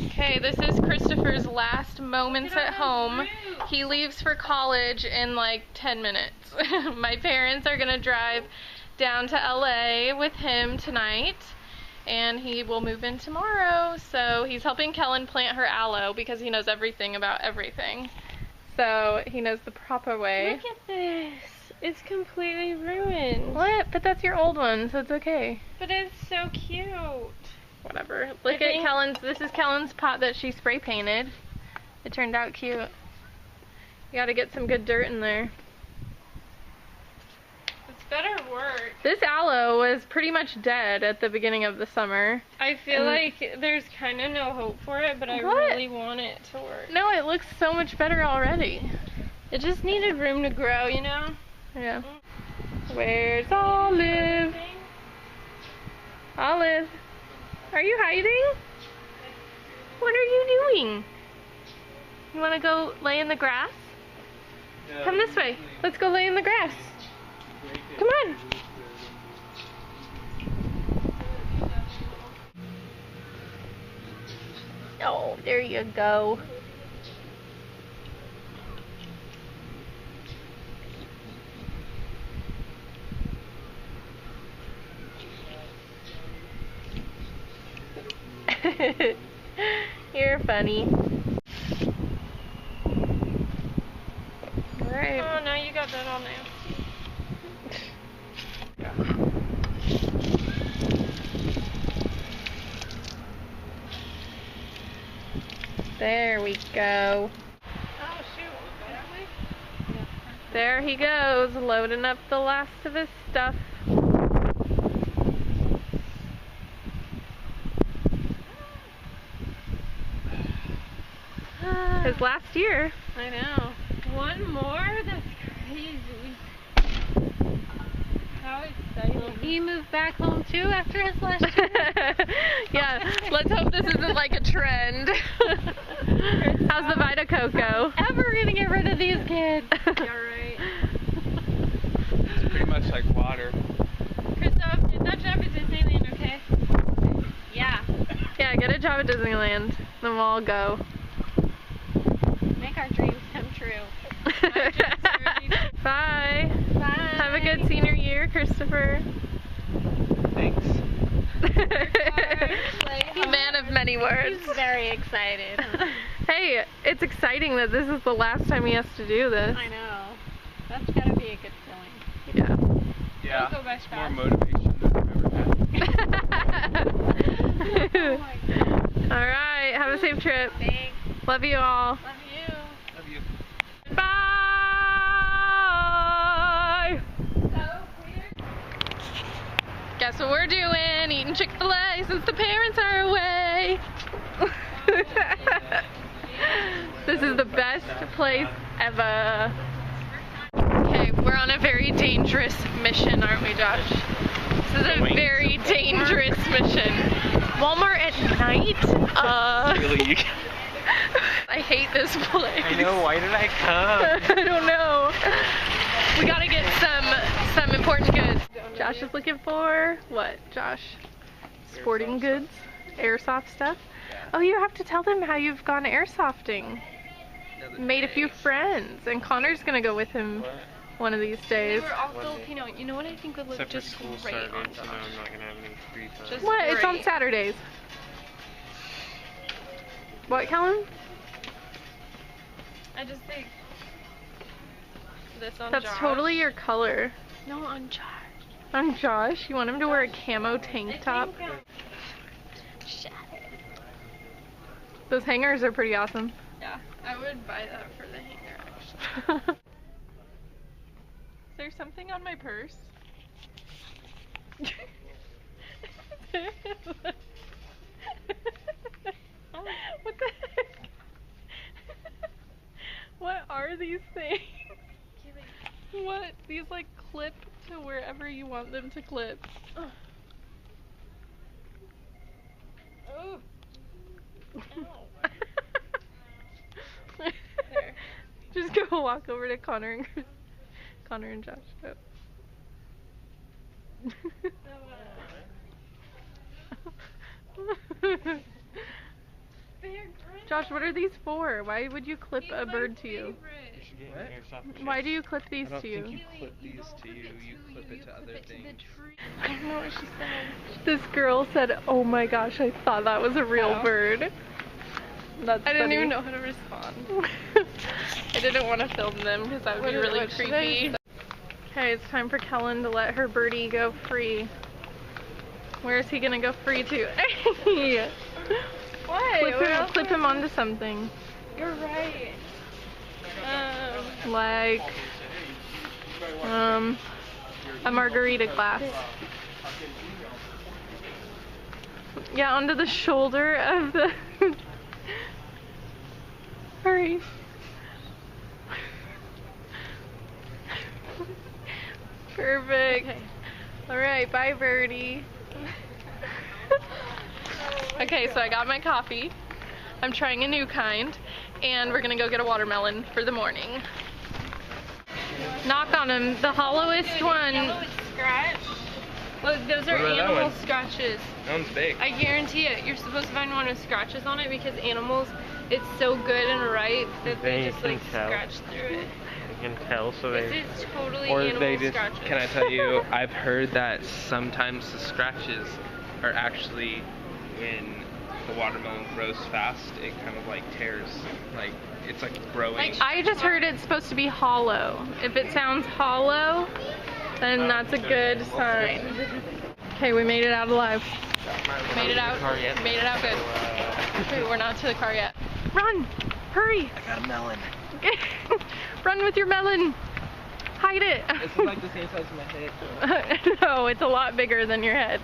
Okay, this is Christopher's last moments at home. He leaves for college in like 10 minutes. My parents are gonna drive down to LA with him tonight, and he will move in tomorrow. So he's helping Kellen plant her aloe because he knows everything about everything. So he knows the proper way. Look at this. It's completely ruined. What? But that's your old one, so it's okay. But it's so cute. Whatever. Look at Kellen's. This is Kellen's pot that she spray painted. It turned out cute. You gotta get some good dirt in there. It's better work. This aloe was pretty much dead at the beginning of the summer. I feel like there's kind of no hope for it, but I really want it to work. No, it looks so much better already. It just needed room to grow, you know? Yeah. Where's Olive? Olive, are you hiding? What are you doing? You want to go lay in the grass? Come this way. Let's go lay in the grass. Come on. Oh, there you go. You're funny. Alright. Oh, now you got that all nasty. There we go. Oh, shoot. There he goes, loading up the last of his stuff. His last year. I know. One more? That's crazy. How exciting. He moved back home too after his last year? Yeah, let's hope this isn't like a trend. How's the Vita Coco? Ever gonna get rid of these kids? You're right. It's pretty much like water. Christoph, get that job at Disneyland, okay? Yeah. Yeah, get a job at Disneyland. Then we'll all go. Make our dreams come true. Bye. Bye. Have a good senior year, Christopher. Thanks. Man of many words. He's very excited. Hey, it's exciting that this is the last time he has to do this. I know. That's gotta be a good feeling. Yeah. Yeah. Go by It's more fast. motivation than I've ever had. Oh my God. Alright, have a safe trip. Thanks. Love you all. Love you. Love you. Bye! So weird. Guess what we're doing? Eating Chick-fil-A since the parents are away. This is the best place ever. Okay, we're on a very dangerous mission, aren't we, Josh? This is a very dangerous mission. Walmart at night? Really? I hate this place. I know, why did I come? I don't know. We gotta get some important goods. Josh is looking for what, Josh? Sporting goods? Airsoft stuff? Oh, you have to tell them how you've gone airsofting. Made a few friends, and Connor's gonna go with him one of these They days. were all Filipino. You know what I think would look Except for just school great starting, on so Josh? now I'm not gonna have any free time. Just- What? It's on Great. Saturdays. What, Kellen? I just think this on That's Josh. totally your color. No, on Josh. On Josh, you want him to wear a camo tank top? Shut it. Those hangers are pretty awesome. Yeah, I would buy that for the hanger actually. Is there something on my purse? What the heck? What are these things? What? These like clip to wherever you want them to clip. Oh. Just go walk over to Connor and Josh. Oh. Josh, what are these for? Why would you clip a bird to you? Why do you clip these I don't to you? think you clip these to you. You clip it to other things. I don't know what she said. This girl said, "Oh my gosh, I thought that was a real bird." That's I didn't funny. even know how to respond. I didn't want to film them because that would be really creepy. Okay, it's time for Kellen to let her birdie go free. Where is he gonna go free to? What? Clip him onto something. You're right. Like, a margarita glass. Yeah, onto the shoulder of the... Hurry. Perfect. Okay. Alright, bye birdie. Okay, so I got my coffee. I'm trying a new kind, and we're gonna go get a watermelon for the morning. Knock on them. The hollowest one. Scratch. Look, those are What about that animal one? scratches. That one's big. I guarantee it. You're supposed to find one with scratches on it because animals, it's so good and ripe that they They just can like tell. scratch through it. You can tell, so This they. is totally Or animal they just, scratches. can I tell you, I've heard that sometimes the scratches are actually when the watermelon grows fast, it kind of like tears, like it's like growing. Like, I just heard it's supposed to be hollow. If it sounds hollow, then that's a good sign. Okay, we made it out alive. Made it out. Made it out good. Wait, we're not to the car yet. Run! Hurry! I got a melon. Run with your melon! Hide it! It's like the same size as my head. No, it's a lot bigger than your head.